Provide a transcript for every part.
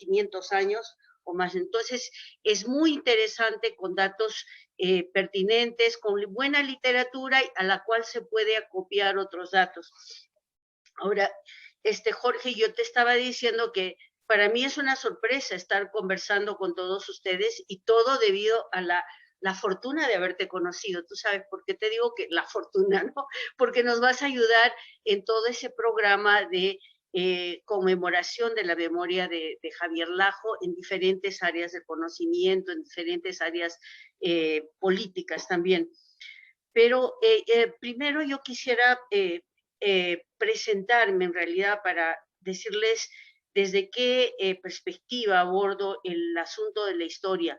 500 años o más. Entonces, es muy interesante con datos pertinentes, con buena literatura a la cual se puede acopiar otros datos. Ahora, Jorge, yo te estaba diciendo que para mí es una sorpresa estar conversando con todos ustedes y todo debido a la fortuna de haberte conocido. Tú sabes por qué te digo que la fortuna, ¿no? Porque nos vas a ayudar en todo ese programa de conmemoración de la memoria de Javier Lajo en diferentes áreas de conocimiento, en diferentes áreas políticas también. Pero primero yo quisiera presentarme en realidad para decirles desde qué perspectiva abordo el asunto de la historia.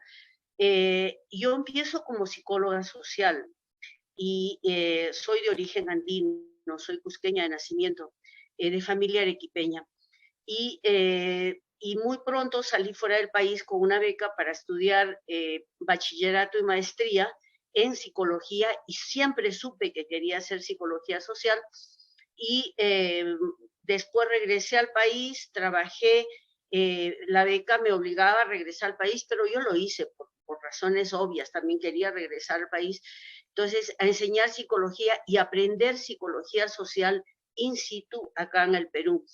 Yo empiezo como psicóloga social y soy de origen andino, soy cusqueña de nacimiento, de familia arequipeña. Y muy pronto salí fuera del país con una beca para estudiar bachillerato y maestría en psicología y siempre supe que quería hacer psicología social y después regresé al país, trabajé, la beca me obligaba a regresar al país, pero yo lo hice por razones obvias, también quería regresar al país. Entonces, a enseñar psicología y aprender psicología social in situ acá en el Perú.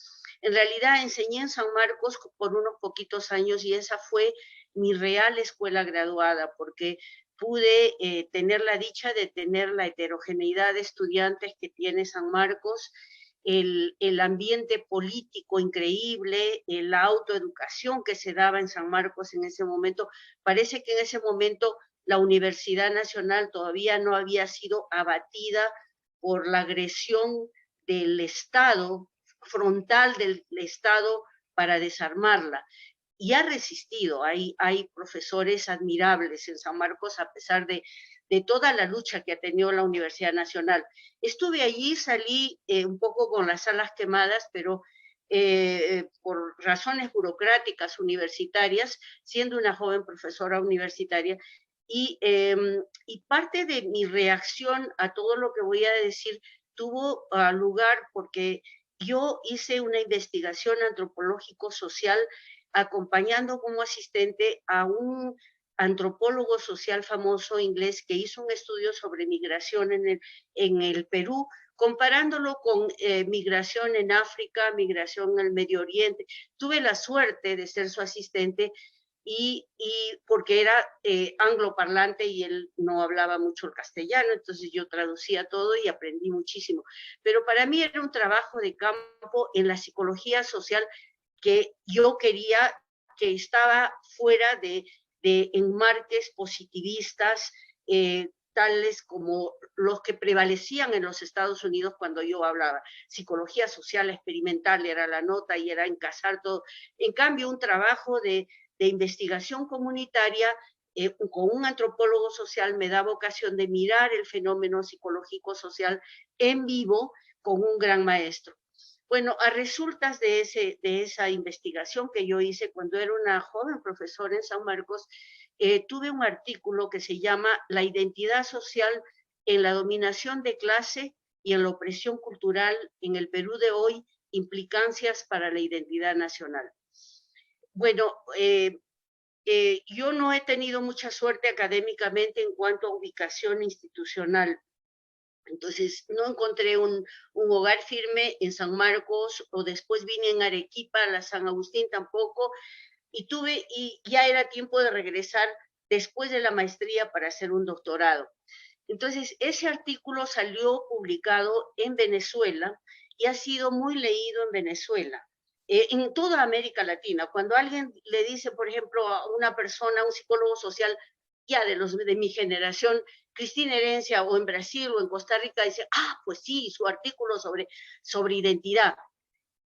En realidad enseñé en San Marcos por unos poquitos años y esa fue mi real escuela graduada, porque pude tener la dicha de tener la heterogeneidad de estudiantes que tiene San Marcos, el ambiente político increíble, la autoeducación que se daba en San Marcos en ese momento. Parece que en ese momento la Universidad Nacional todavía no había sido abatida por la agresión del Estado, frontal del Estado para desarmarla. Y ha resistido, hay profesores admirables en San Marcos a pesar de toda la lucha que ha tenido la Universidad Nacional. Estuve allí, salí un poco con las alas quemadas, pero por razones burocráticas universitarias, siendo una joven profesora universitaria, y parte de mi reacción a todo lo que voy a decir tuvo lugar porque yo hice una investigación antropológico-social acompañando como asistente a un antropólogo social famoso inglés que hizo un estudio sobre migración en el Perú, comparándolo con migración en África, migración en el Medio Oriente. Tuve la suerte de ser su asistente y porque era angloparlante y él no hablaba mucho el castellano, entonces yo traducía todo y aprendí muchísimo. Pero para mí era un trabajo de campo en la psicología social que yo quería, que estaba fuera de enmarques positivistas, tales como los que prevalecían en los Estados Unidos cuando yo hablaba. Psicología social experimental era la nota y era encasar todo. En cambio, un trabajo de investigación comunitaria con un antropólogo social me da vocación de mirar el fenómeno psicológico social en vivo con un gran maestro. Bueno, a resultas de esa investigación que yo hice cuando era una joven profesora en San Marcos, tuve un artículo que se llama La identidad social en la dominación de clase y en la opresión cultural en el Perú de hoy, implicancias para la identidad nacional. Bueno, yo no he tenido mucha suerte académicamente en cuanto a ubicación institucional. Entonces, no encontré un hogar firme en San Marcos, o después vine en Arequipa, a la San Agustín tampoco, y ya era tiempo de regresar después de la maestría para hacer un doctorado. Entonces, ese artículo salió publicado en Venezuela y ha sido muy leído en Venezuela, en toda América Latina. Cuando alguien le dice, por ejemplo, a una persona, a un psicólogo social, ya de mi generación, Cristina Herencia, o en Brasil o en Costa Rica, dice, pues sí, su artículo sobre identidad.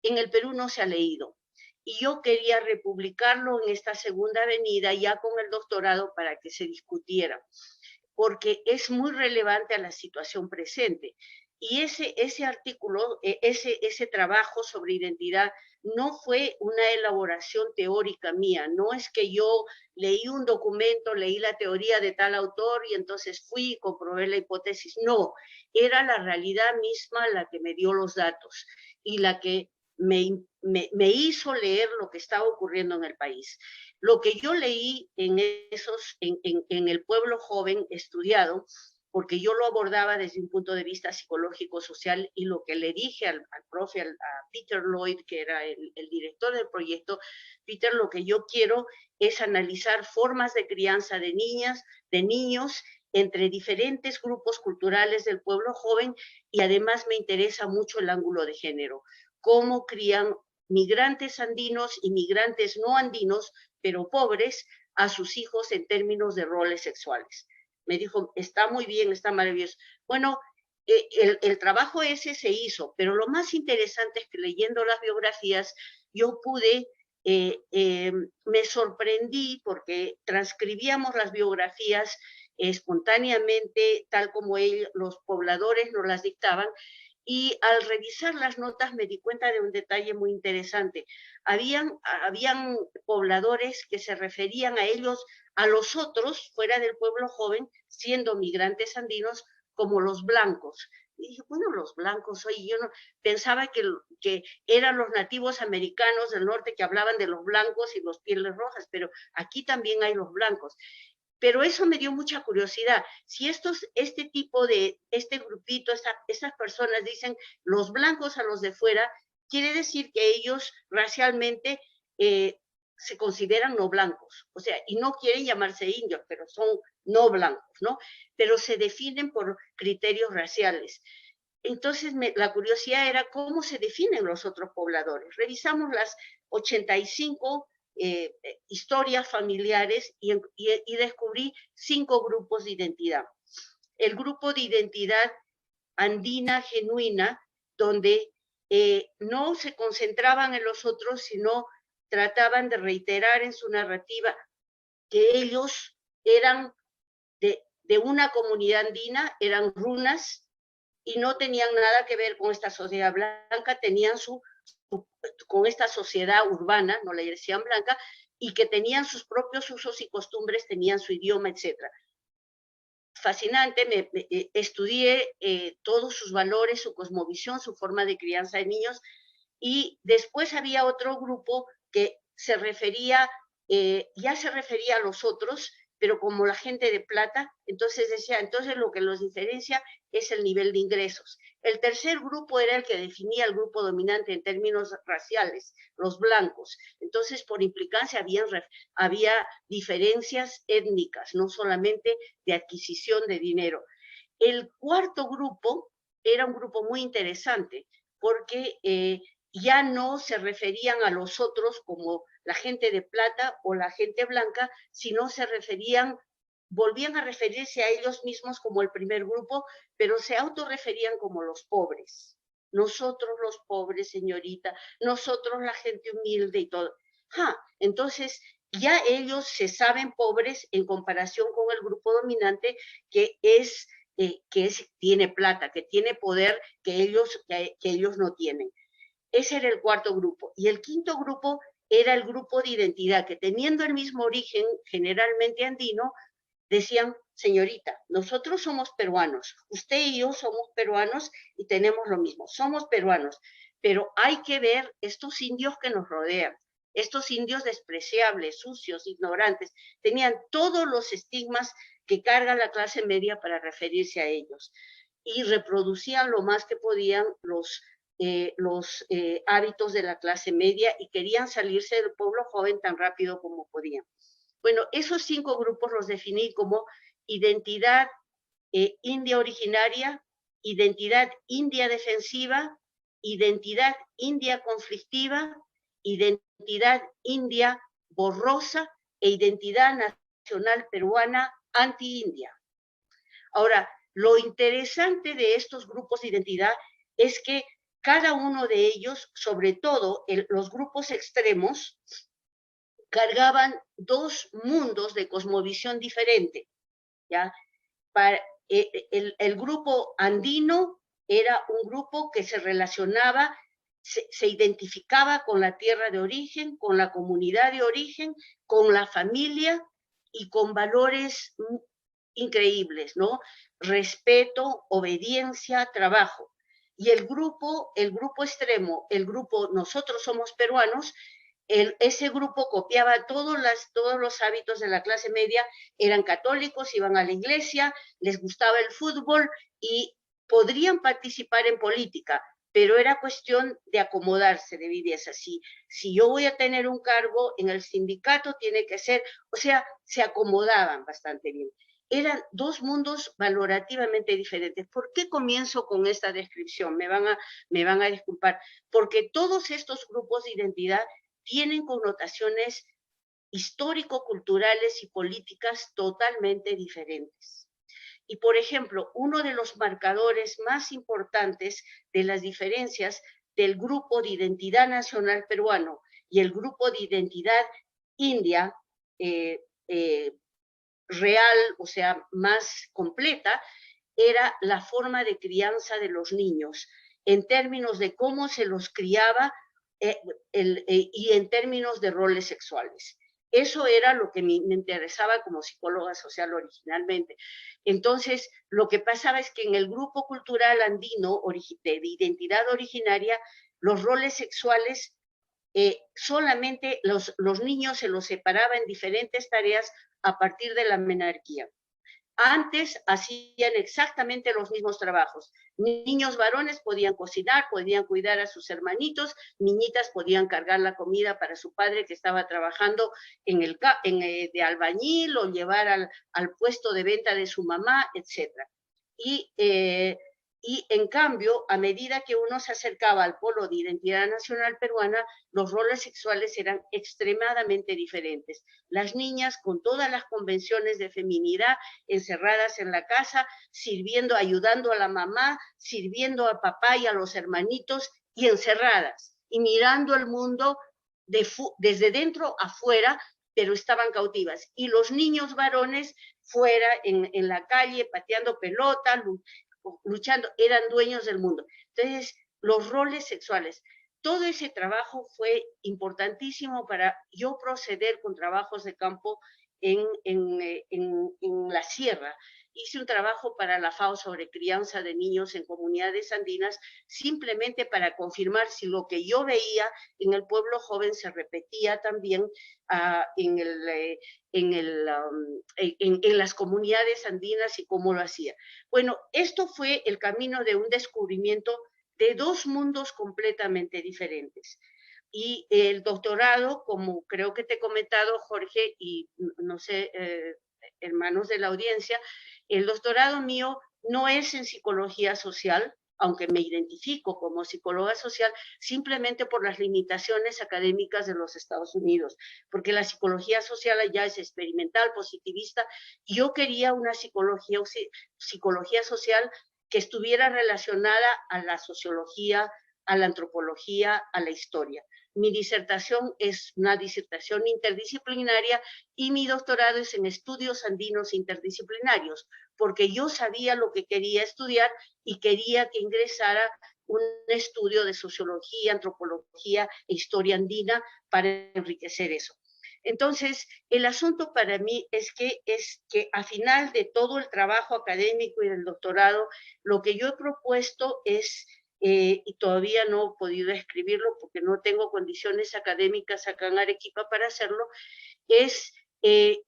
En el Perú no se ha leído. Y yo quería republicarlo en esta segunda venida, ya con el doctorado, para que se discutiera, porque es muy relevante a la situación presente. Y ese artículo, ese trabajo sobre identidad, no fue una elaboración teórica mía, no es que yo leí un documento, leí la teoría de tal autor y entonces fui y comprobé la hipótesis, no, era la realidad misma la que me dio los datos y la que me hizo leer lo que estaba ocurriendo en el país. Lo que yo leí en el pueblo joven estudiado, porque yo lo abordaba desde un punto de vista psicológico, social, y lo que le dije al profe, a Peter Lloyd, que era el director del proyecto: Peter, lo que yo quiero es analizar formas de crianza de niñas, de niños, entre diferentes grupos culturales del pueblo joven, y además me interesa mucho el ángulo de género, cómo crían migrantes andinos y migrantes no andinos, pero pobres, a sus hijos en términos de roles sexuales. Me dijo, está muy bien, está maravilloso. Bueno, el trabajo ese se hizo, pero lo más interesante es que leyendo las biografías yo pude, me sorprendí porque transcribíamos las biografías espontáneamente, tal como los pobladores nos las dictaban, y al revisar las notas me di cuenta de un detalle muy interesante. Habían pobladores que se referían a ellos, a los otros, fuera del pueblo joven, siendo migrantes andinos, como los blancos. Y dije, bueno, los blancos, oye, yo no pensaba que eran los nativos americanos del norte que hablaban de los blancos y los pieles rojas, pero aquí también hay los blancos. Pero eso me dio mucha curiosidad. Si este grupito, estas personas dicen los blancos a los de fuera, quiere decir que ellos racialmente se consideran no blancos, o sea, y no quieren llamarse indios, pero son no blancos, ¿no? Pero se definen por criterios raciales. Entonces, la curiosidad era cómo se definen los otros pobladores. Revisamos las 85 historias familiares y descubrí 5 grupos de identidad. El grupo de identidad andina genuina, donde no se concentraban en los otros, sino trataban de reiterar en su narrativa que ellos eran de una comunidad andina, eran runas, y no tenían nada que ver con esta sociedad blanca, tenían con esta sociedad urbana, no le decían blanca, y que tenían sus propios usos y costumbres, tenían su idioma, etc. Fascinante, estudié todos sus valores, su cosmovisión, su forma de crianza de niños, y después había otro grupo que se refería, ya se refería a los otros, pero como la gente de plata, entonces decía, entonces lo que los diferencia es el nivel de ingresos. El tercer grupo era el que definía el grupo dominante en términos raciales, los blancos. Entonces, por implicancia, había diferencias étnicas, no solamente de adquisición de dinero. El cuarto grupo era un grupo muy interesante, porque ya no se referían a los otros como la gente de plata o la gente blanca, sino volvían a referirse a ellos mismos como el primer grupo, pero se autorreferían como los pobres. Nosotros los pobres, señorita, nosotros la gente humilde y todo. Entonces, ya ellos se saben pobres en comparación con el grupo dominante que tiene plata, que tiene poder que ellos no tienen. Ese era el cuarto grupo. Y el quinto grupo era el grupo de identidad, que teniendo el mismo origen, generalmente andino, decían, señorita, nosotros somos peruanos, usted y yo somos peruanos y tenemos lo mismo, somos peruanos, pero hay que ver estos indios que nos rodean, estos indios despreciables, sucios, ignorantes, tenían todos los estigmas que carga la clase media para referirse a ellos, y reproducían lo más que podían los hábitos de la clase media y querían salirse del pueblo joven tan rápido como podían. Bueno, esos 5 grupos los definí como identidad india originaria, identidad india defensiva, identidad india conflictiva, identidad india borrosa e identidad nacional peruana anti-india. Ahora, lo interesante de estos grupos de identidad es que cada uno de ellos, sobre todo los grupos extremos, cargaban 2 mundos de cosmovisión diferente, ¿ya? El grupo andino era un grupo que se relacionaba, se identificaba con la tierra de origen, con la comunidad de origen, con la familia y con valores increíbles, ¿no? Respeto, obediencia, trabajo. Y el grupo extremo, el grupo Nosotros Somos Peruanos, ese grupo copiaba todos los hábitos de la clase media, eran católicos, iban a la iglesia, les gustaba el fútbol y podrían participar en política, pero era cuestión de acomodarse, de viveza. Si yo voy a tener un cargo en el sindicato, tiene que ser, o sea, se acomodaban bastante bien. Eran dos mundos valorativamente diferentes. ¿Por qué comienzo con esta descripción? Me van a disculpar. Porque todos estos grupos de identidad tienen connotaciones histórico-culturales y políticas totalmente diferentes. Y, por ejemplo, uno de los marcadores más importantes de las diferencias del grupo de identidad nacional peruano y el grupo de identidad india real, o sea, más completa, era la forma de crianza de los niños, en términos de cómo se los criaba y en términos de roles sexuales. Eso era lo que me interesaba como psicóloga social originalmente. Entonces, lo que pasaba es que en el grupo cultural andino de identidad originaria, los roles sexuales solamente los niños se los separaba en diferentes tareas a partir de la menarquía. Antes hacían exactamente los mismos trabajos. Niños varones podían cocinar, podían cuidar a sus hermanitos, niñitas podían cargar la comida para su padre que estaba trabajando de albañil o llevar al puesto de venta de su mamá, etc. Y en cambio, a medida que uno se acercaba al polo de identidad nacional peruana, los roles sexuales eran extremadamente diferentes. Las niñas con todas las convenciones de feminidad encerradas en la casa, sirviendo, ayudando a la mamá, sirviendo al papá y a los hermanitos y encerradas y mirando el mundo desde dentro afuera, pero estaban cautivas. Y los niños varones fuera en la calle pateando pelota, luchando, eran dueños del mundo. Entonces, los roles sexuales, todo ese trabajo fue importantísimo para yo proceder con trabajos de campo en la sierra. Hice un trabajo para la FAO sobre crianza de niños en comunidades andinas, simplemente para confirmar si lo que yo veía en el pueblo joven se repetía también en las comunidades andinas y cómo lo hacía. Bueno, esto fue el camino de un descubrimiento de dos mundos completamente diferentes. Y el doctorado, como creo que te he comentado, Jorge, y no sé, hermanos de la audiencia, el doctorado mío no es en psicología social, aunque me identifico como psicóloga social, simplemente por las limitaciones académicas de los Estados Unidos, porque la psicología social allá es experimental, positivista, y yo quería una psicología social que estuviera relacionada a la sociología, a la antropología, a la historia. Mi disertación es una disertación interdisciplinaria y mi doctorado es en estudios andinos interdisciplinarios, porque yo sabía lo que quería estudiar y quería que ingresara un estudio de sociología, antropología e historia andina para enriquecer eso. Entonces, el asunto para mí es que a final de todo el trabajo académico y del doctorado, lo que yo he propuesto es, y todavía no he podido escribirlo porque no tengo condiciones académicas acá en Arequipa para hacerlo, es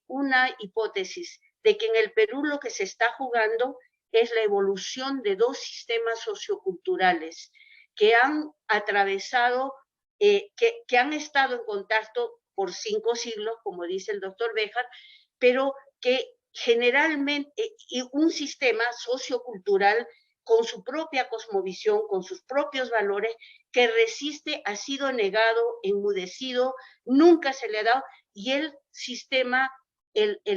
una hipótesis de que en el Perú lo que se está jugando es la evolución de dos sistemas socioculturales que han atravesado, que han estado en contacto por 5 siglos, como dice el doctor Béjar, pero que generalmente un sistema sociocultural con su propia cosmovisión, con sus propios valores, que resiste, ha sido negado, enmudecido, nunca se le ha dado, y el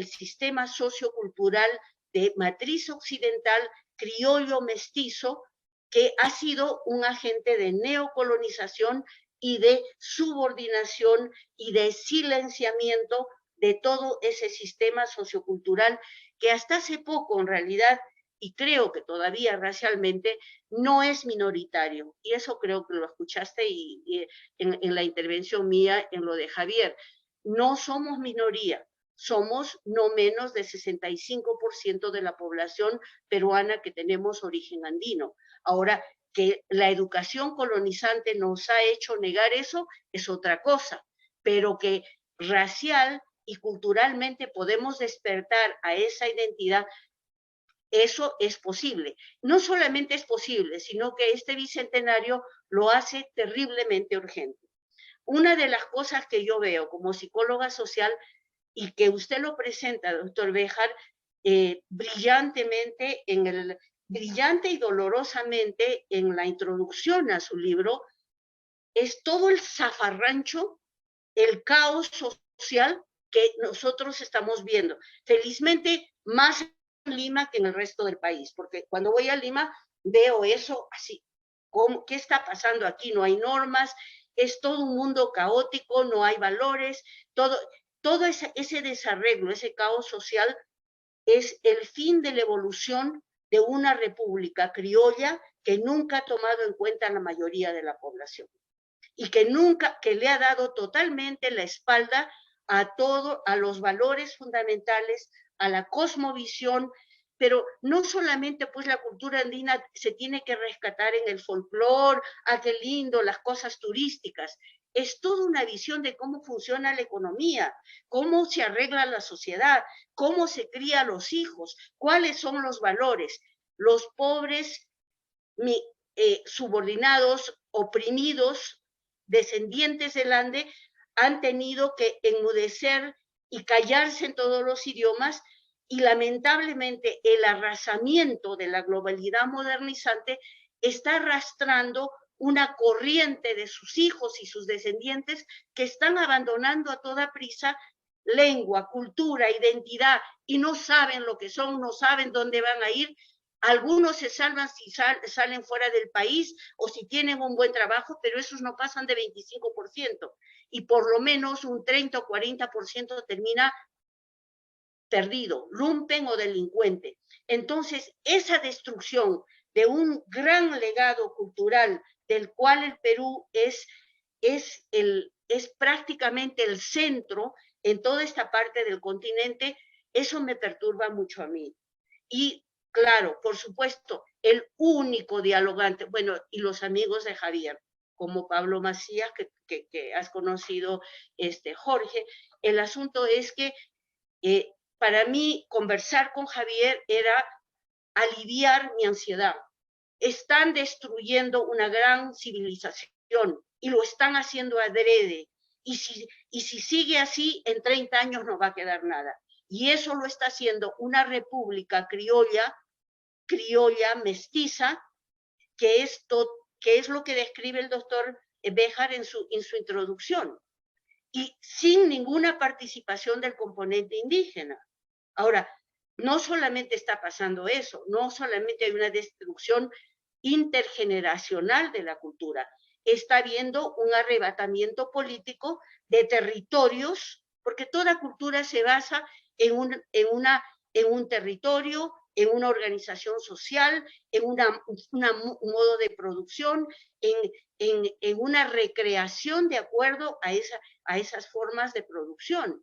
sistema sociocultural de matriz occidental, criollo mestizo, que ha sido un agente de neocolonización y de subordinación y de silenciamiento de todo ese sistema sociocultural que hasta hace poco en realidad, y creo que todavía racialmente, no es minoritario. Y eso creo que lo escuchaste en la intervención mía en lo de Javier. No somos minoría, somos no menos de 65% de la población peruana que tenemos origen andino. Ahora, Que la educación colonizante nos ha hecho negar eso es otra cosa, pero que racial y culturalmente podemos despertar a esa identidad, eso es posible. No solamente es posible, sino que este bicentenario lo hace terriblemente urgente. Una de las cosas que yo veo como psicóloga social y que usted lo presenta, doctor Béjar, brillantemente brillante y dolorosamente en la introducción a su libro, es todo el zafarrancho, el caos social que nosotros estamos viendo. Felizmente, más en Lima que en el resto del país, porque cuando voy a Lima veo eso así. ¿Qué está pasando aquí? No hay normas, es todo un mundo caótico, no hay valores, todo ese desarreglo, ese caos social es el fin de la evolución de una república criolla que nunca ha tomado en cuenta a la mayoría de la población y que le ha dado totalmente la espalda a los valores fundamentales, a la cosmovisión, pero no solamente pues la cultura andina se tiene que rescatar en el folclore, qué lindo, las cosas turísticas, es toda una visión de cómo funciona la economía, cómo se arregla la sociedad, cómo se cría a los hijos, cuáles son los valores. Los pobres subordinados, oprimidos, descendientes del Ande, han tenido que enmudecer y callarse en todos los idiomas y lamentablemente el arrasamiento de la globalidad modernizante está arrastrando una corriente de sus hijos y sus descendientes que están abandonando a toda prisa lengua, cultura, identidad y no saben lo que son, no saben dónde van a ir. Algunos se salvan si salen fuera del país o si tienen un buen trabajo, pero esos no pasan de 25% y por lo menos un 30 o 40% termina perdido, lumpen o delincuente. Entonces, esa destrucción de un gran legado cultural del cual el Perú es prácticamente el centro en toda esta parte del continente, eso me perturba mucho a mí. Y claro, por supuesto, el único dialogante, bueno, y los amigos de Javier, como Pablo Macías, que has conocido, Jorge, el asunto es que para mí conversar con Javier era aliviar mi ansiedad. Están destruyendo una gran civilización y lo están haciendo adrede. Y si sigue así, en 30 años no va a quedar nada. Y eso lo está haciendo una república criolla, mestiza, que es lo que describe el doctor Béjar en su introducción, y sin ninguna participación del componente indígena. Ahora, no solamente está pasando eso, no solamente hay una destrucción intergeneracional de la cultura, está habiendo un arrebatamiento político de territorios, porque toda cultura se basa en un territorio, en una organización social, en un modo de producción, en una recreación de acuerdo a esas formas de producción.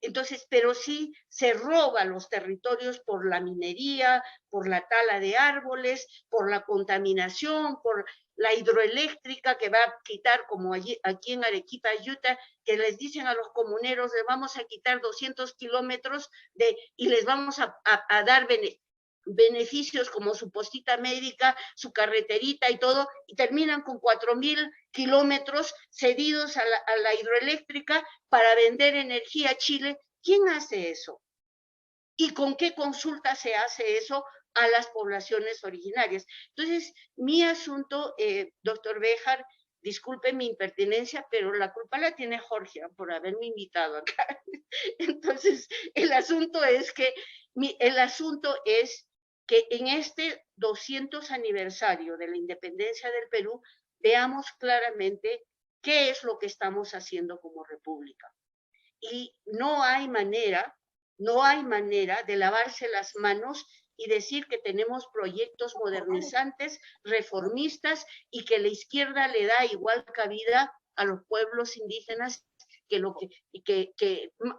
Entonces, pero sí se roban los territorios por la minería, por la tala de árboles, por la contaminación, por la hidroeléctrica que va a quitar, como aquí en Arequipa, Utah, que les dicen a los comuneros, les vamos a quitar 200 kilómetros y les vamos a dar beneficios como su postita médica, su carreterita y todo, y terminan con 4.000 kilómetros cedidos a la hidroeléctrica para vender energía a Chile. ¿Quién hace eso? ¿Y con qué consulta se hace eso a las poblaciones originarias? Entonces, mi asunto, doctor Béjar, disculpe mi impertinencia, pero la culpa la tiene Jorge por haberme invitado acá. Entonces, el asunto es que en este 200 aniversario de la independencia del Perú veamos claramente qué es lo que estamos haciendo como república. Y no hay manera de lavarse las manos y decir que tenemos proyectos modernizantes, reformistas y que la izquierda le da igual cabida a los pueblos indígenas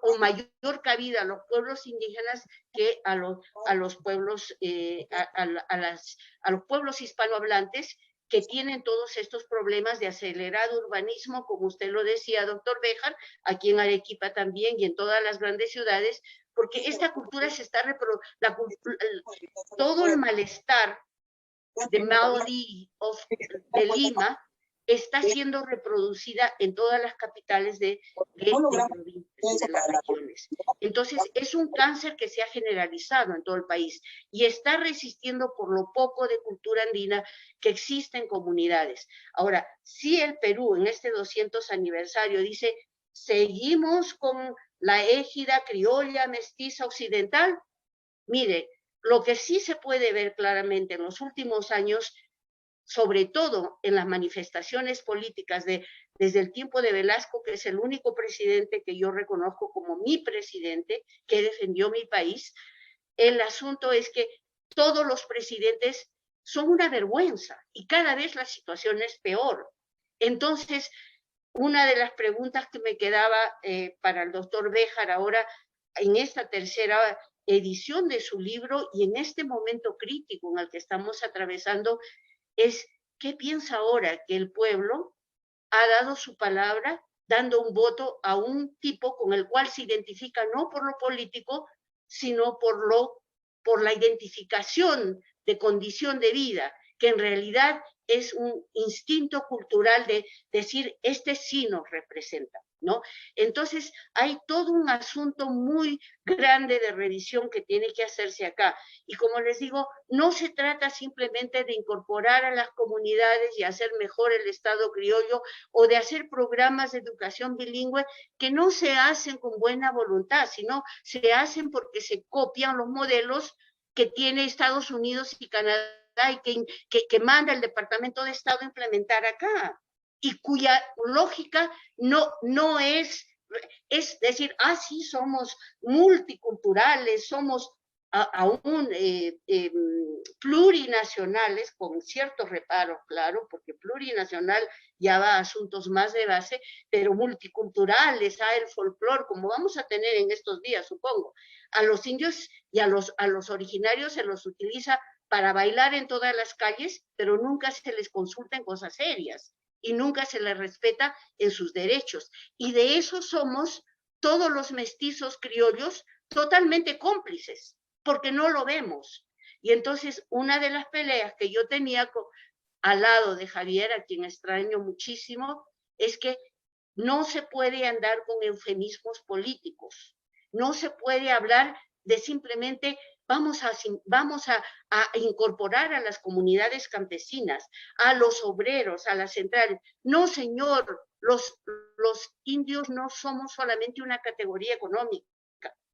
o mayor cabida a los pueblos indígenas que a los pueblos hispanohablantes que tienen todos estos problemas de acelerado urbanismo, como usted lo decía, doctor Béjar, aquí en Arequipa también y en todas las grandes ciudades, porque esta cultura se está todo el malestar de Maudí de Lima está siendo reproducida en todas las capitales de provincias y de las regiones. Entonces, es un cáncer que se ha generalizado en todo el país y está resistiendo por lo poco de cultura andina que existe en comunidades. Ahora, si el Perú en este 200 aniversario dice, seguimos con la égida criolla mestiza occidental, mire, lo que sí se puede ver claramente en los últimos años, sobre todo en las manifestaciones políticas desde el tiempo de Velasco, que es el único presidente que yo reconozco como mi presidente, que defendió mi país, el asunto es que todos los presidentes son una vergüenza y cada vez la situación es peor. Entonces, una de las preguntas que me quedaba para el doctor Béjar ahora, en esta tercera edición de su libro y en este momento crítico en el que estamos atravesando, es qué piensa ahora que el pueblo ha dado su palabra dando un voto a un tipo con el cual se identifica no por lo político, sino por la identificación de condición de vida, que en realidad es un instinto cultural de decir, este sí nos representa, ¿no? Entonces, hay todo un asunto muy grande de revisión que tiene que hacerse acá. Y como les digo, no se trata simplemente de incorporar a las comunidades y hacer mejor el Estado criollo o de hacer programas de educación bilingüe que no se hacen con buena voluntad, sino se hacen porque se copian los modelos que tiene Estados Unidos y Canadá y que manda el Departamento de Estado a implementar acá, y cuya lógica no es decir, sí, somos multiculturales, somos aún plurinacionales, con ciertos reparos, claro, porque plurinacional ya va a asuntos más de base, pero multiculturales, el folclore, como vamos a tener en estos días, supongo. A los indios y a los originarios se los utiliza para bailar en todas las calles, pero nunca se les consulta en cosas serias y nunca se les respeta en sus derechos. Y de eso somos todos los mestizos criollos totalmente cómplices, porque no lo vemos. Y entonces una de las peleas que yo tenía al lado de Javier, a quien extraño muchísimo, es que no se puede andar con eufemismos políticos, no se puede hablar de simplemente vamos a incorporar a las comunidades campesinas, a los obreros, a las centrales. No, señor, los indios no somos solamente una categoría económica.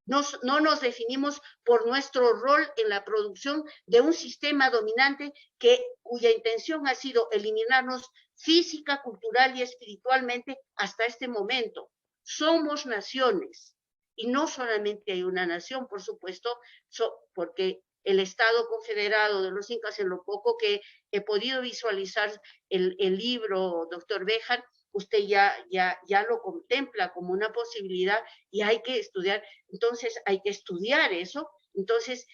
No nos definimos por nuestro rol en la producción de un sistema dominante cuya intención ha sido eliminarnos física, cultural y espiritualmente hasta este momento. Somos naciones. Y no solamente hay una nación, por supuesto, porque el Estado confederado de los Incas, en lo poco que he podido visualizar el libro, doctor Béjar, usted ya lo contempla como una posibilidad y hay que estudiar. Entonces, hay que estudiar eso. Entonces,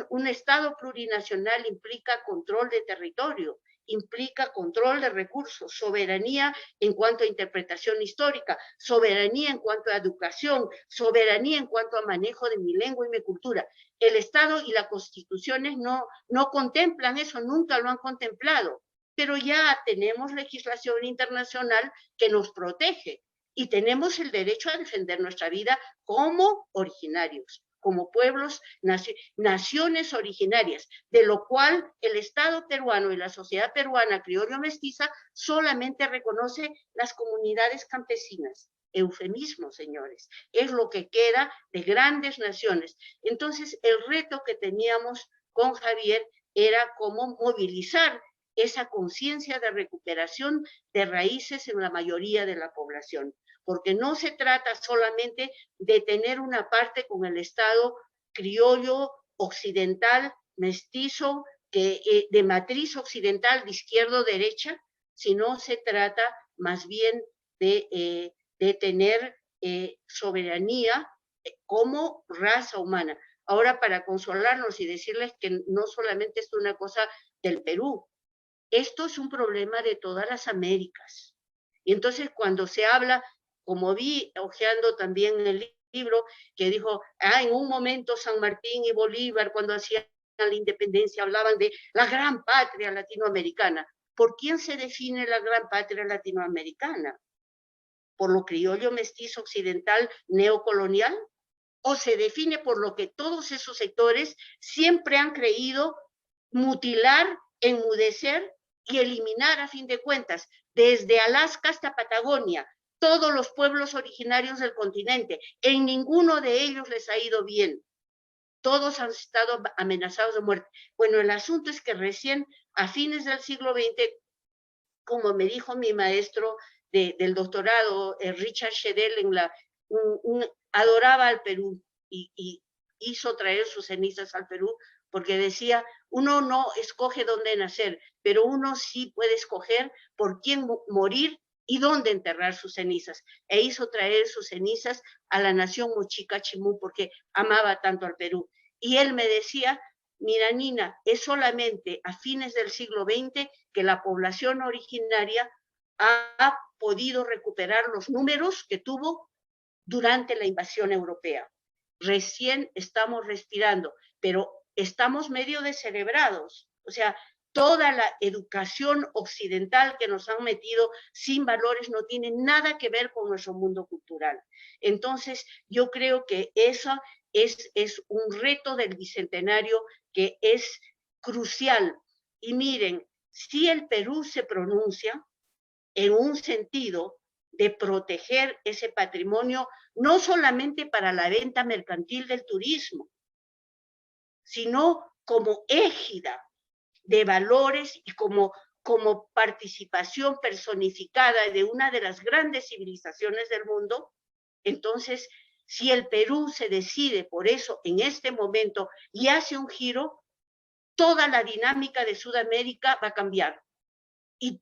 un Estado plurinacional implica control de territorio, implica control de recursos, soberanía en cuanto a interpretación histórica, soberanía en cuanto a educación, soberanía en cuanto a manejo de mi lengua y mi cultura. El Estado y las constituciones no contemplan eso, nunca lo han contemplado, pero ya tenemos legislación internacional que nos protege y tenemos el derecho a defender nuestra vida como originarios, como pueblos, naciones originarias, de lo cual el Estado peruano y la sociedad peruana criollo mestiza solamente reconoce las comunidades campesinas. Eufemismo, señores, es lo que queda de grandes naciones. Entonces, el reto que teníamos con Javier era cómo movilizar esa conciencia de recuperación de raíces en la mayoría de la población, porque no se trata solamente de tener una parte con el Estado criollo, occidental, mestizo, de matriz occidental, de izquierda o derecha, sino se trata más bien de tener soberanía como raza humana. Ahora, para consolarnos y decirles que no solamente es una cosa del Perú. Esto es un problema de todas las Américas. Y entonces cuando se habla, como vi hojeando también en el libro, que dijo, en un momento San Martín y Bolívar, cuando hacían la independencia, hablaban de la gran patria latinoamericana. ¿Por quién se define la gran patria latinoamericana? ¿Por lo criollo mestizo occidental neocolonial? ¿O se define por lo que todos esos sectores siempre han creído mutilar, enmudecer y eliminar a fin de cuentas, desde Alaska hasta Patagonia, todos los pueblos originarios del continente? En ninguno de ellos les ha ido bien. Todos han estado amenazados de muerte. Bueno, el asunto es que recién a fines del siglo XX, como me dijo mi maestro del doctorado, Richard Shedel, adoraba al Perú y hizo traer sus cenizas al Perú, porque decía, uno no escoge dónde nacer, pero uno sí puede escoger por quién morir y dónde enterrar sus cenizas. E hizo traer sus cenizas a la nación Mochica Chimú, porque amaba tanto al Perú. Y él me decía, mira, Nina, es solamente a fines del siglo XX que la población originaria ha podido recuperar los números que tuvo durante la invasión europea. Recién estamos respirando, pero estamos medio descerebrados. O sea, toda la educación occidental que nos han metido sin valores no tiene nada que ver con nuestro mundo cultural. Entonces, yo creo que eso es un reto del bicentenario que es crucial. Y miren, si el Perú se pronuncia en un sentido de proteger ese patrimonio, no solamente para la venta mercantil del turismo, sino como égida de valores y como participación personificada de una de las grandes civilizaciones del mundo. Entonces, si el Perú se decide por eso en este momento y hace un giro, toda la dinámica de Sudamérica va a cambiar. Y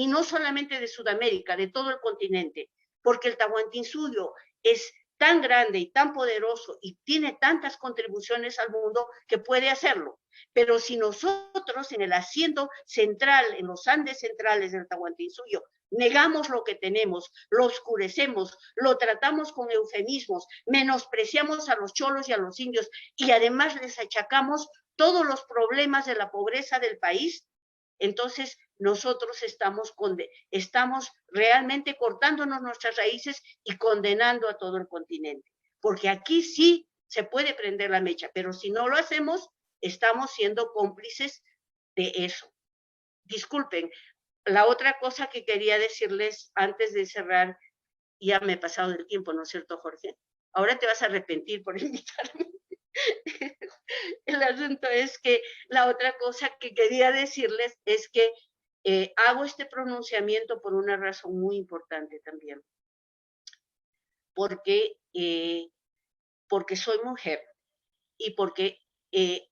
no solamente de Sudamérica, de todo el continente, porque el Tahuantinsuyo es tan grande y tan poderoso y tiene tantas contribuciones al mundo que puede hacerlo. Pero si nosotros en el asiento central, en los Andes centrales del Tahuantinsuyo, negamos lo que tenemos, lo oscurecemos, lo tratamos con eufemismos, menospreciamos a los cholos y a los indios y además les achacamos todos los problemas de la pobreza del país, entonces nosotros estamos realmente cortándonos nuestras raíces y condenando a todo el continente. Porque aquí sí se puede prender la mecha, pero si no lo hacemos, estamos siendo cómplices de eso. Disculpen, la otra cosa que quería decirles antes de cerrar, ya me he pasado del tiempo, ¿no es cierto, Jorge? Ahora te vas a arrepentir por invitarme. El asunto es que la otra cosa que quería decirles es que hago este pronunciamiento por una razón muy importante también, porque soy mujer y porque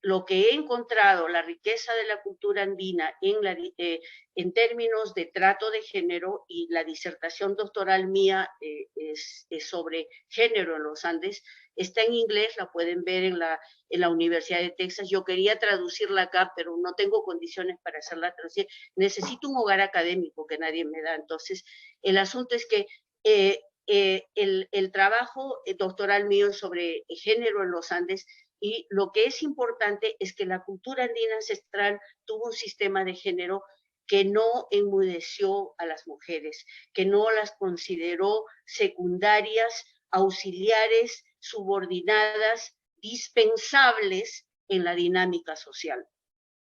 lo que he encontrado, la riqueza de la cultura andina en términos de trato de género, y la disertación doctoral mía es sobre género en los Andes, está en inglés, la pueden ver en la Universidad de Texas. Yo quería traducirla acá, pero no tengo condiciones para hacerla traducir. Necesito un hogar académico que nadie me da. Entonces, el asunto es que el trabajo doctoral mío sobre género en los Andes, y lo que es importante es que la cultura andina ancestral tuvo un sistema de género que no enmudeció a las mujeres, que no las consideró secundarias, auxiliares, subordinadas, dispensables en la dinámica social.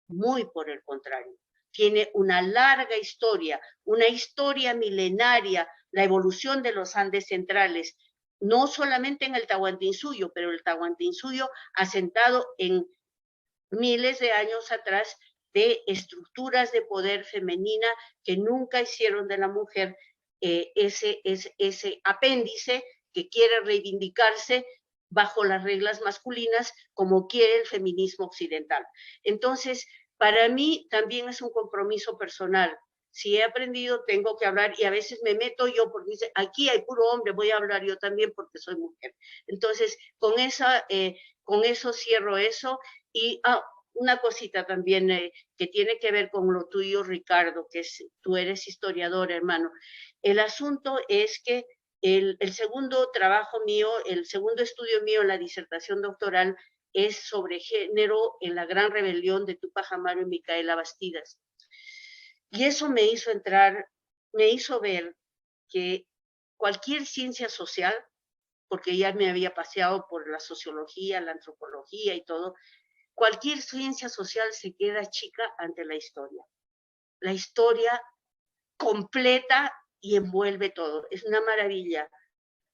Muy por el contrario. Tiene una larga historia, una historia milenaria, la evolución de los Andes centrales, no solamente en el Tahuantinsuyo, pero el Tahuantinsuyo asentado en miles de años atrás de estructuras de poder femenina que nunca hicieron de la mujer ese apéndice que quiere reivindicarse bajo las reglas masculinas como quiere el feminismo occidental. Entonces, para mí también es un compromiso personal. Si he aprendido, tengo que hablar, y a veces me meto yo porque dice, aquí hay puro hombre, voy a hablar yo también porque soy mujer. Entonces, con eso cierro eso. Y una cosita también que tiene que ver con lo tuyo, Ricardo, que tú eres historiador, hermano. El asunto es que el segundo trabajo mío, el segundo estudio mío, la disertación doctoral, es sobre género en la gran rebelión de Túpac Amaru y Micaela Bastidas. Y eso me hizo ver que cualquier ciencia social, porque ya me había paseado por la sociología, la antropología y todo, cualquier ciencia social se queda chica ante la historia. La historia completa y envuelve todo. Es una maravilla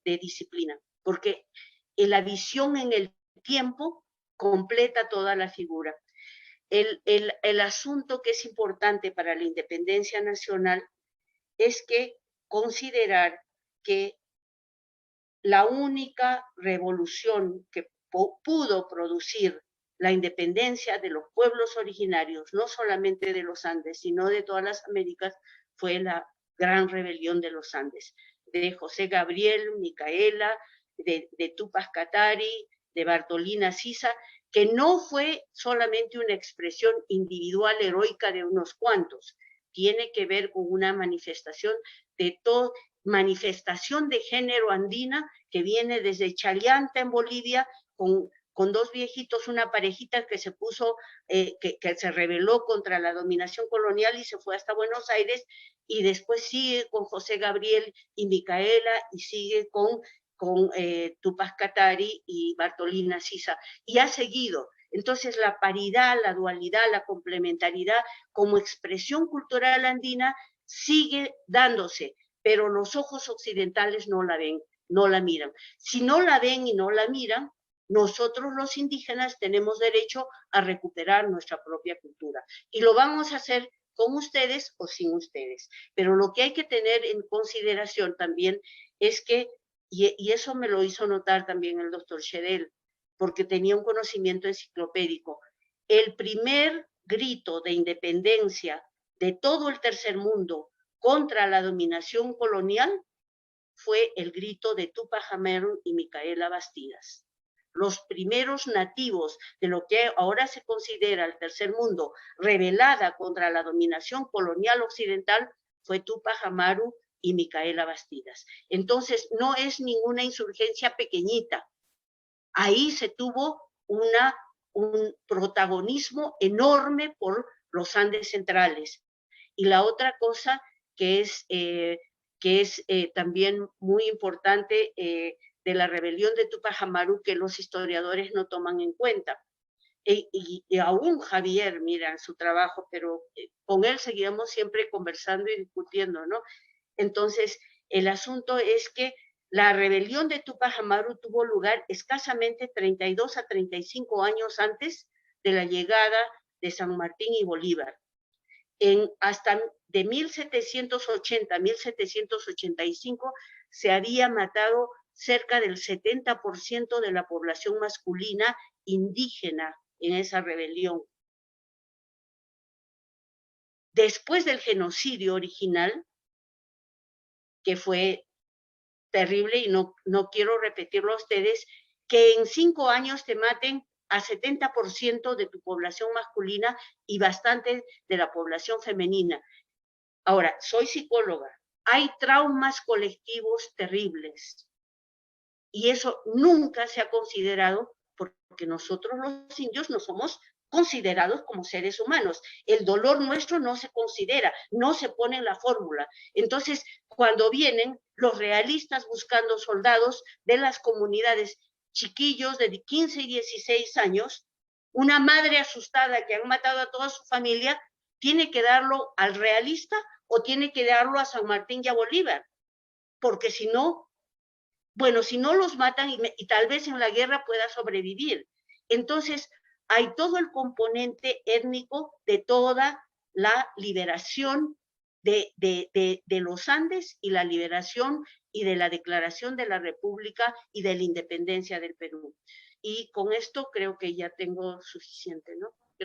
de disciplina, porque la visión en el tiempo completa toda la figura. El asunto que es importante para la independencia nacional es que considerar que la única revolución que pudo producir la independencia de los pueblos originarios, no solamente de los Andes, sino de todas las Américas, fue la gran rebelión de los Andes, de José Gabriel, Micaela, de Túpac Katari, de Bartolina Sisa, que no fue solamente una expresión individual heroica de unos cuantos, tiene que ver con una manifestación de todo, manifestación de género andina que viene desde Challanta en Bolivia con dos viejitos, una parejita que se puso, que se rebeló contra la dominación colonial y se fue hasta Buenos Aires, y después sigue con José Gabriel y Micaela, y sigue con Túpac Katari y Bartolina Sisa, y ha seguido. Entonces la paridad, la dualidad, la complementariedad como expresión cultural andina sigue dándose, pero los ojos occidentales no la ven, no la miran. Si no la ven y no la miran, nosotros los indígenas tenemos derecho a recuperar nuestra propia cultura. Y lo vamos a hacer con ustedes o sin ustedes. Pero lo que hay que tener en consideración también es que, y eso me lo hizo notar también el doctor Shedel, porque tenía un conocimiento enciclopédico, el primer grito de independencia de todo el tercer mundo contra la dominación colonial fue el grito de Túpac Amaru y Micaela Bastidas. Los primeros nativos de lo que ahora se considera el tercer mundo, rebelada contra la dominación colonial occidental, fue Túpac Amaru y Micaela Bastidas. Entonces, no es ninguna insurgencia pequeñita. Ahí se tuvo un protagonismo enorme por los Andes centrales. Y la otra cosa que es también muy importante de la rebelión de Túpac Amaru, que los historiadores no toman en cuenta. Y aún Javier, mira, su trabajo, pero con él seguíamos siempre conversando y discutiendo, ¿no? Entonces, el asunto es que la rebelión de Túpac Amaru tuvo lugar escasamente 32 a 35 años antes de la llegada de San Martín y Bolívar. Hasta de 1780 a 1785 se había matado cerca del 70% de la población masculina indígena en esa rebelión. Después del genocidio original, que fue terrible, y no quiero repetirlo a ustedes, que en 5 años te maten a 70% de tu población masculina y bastante de la población femenina. Ahora, soy psicóloga, hay traumas colectivos terribles y eso nunca se ha considerado porque nosotros los indios no somos considerados como seres humanos. El dolor nuestro no se considera, no se pone en la fórmula. Entonces, cuando vienen los realistas buscando soldados de las comunidades, chiquillos de 15 y 16 años, una madre asustada que han matado a toda su familia, tiene que darlo al realista o tiene que darlo a San Martín y a Bolívar, porque si no, bueno, si no los matan y tal vez en la guerra pueda sobrevivir. Entonces, hay todo el componente étnico de toda la liberación de los Andes y la liberación y de la declaración de la República y de la independencia del Perú. Y con esto creo que ya tengo suficiente, ¿no?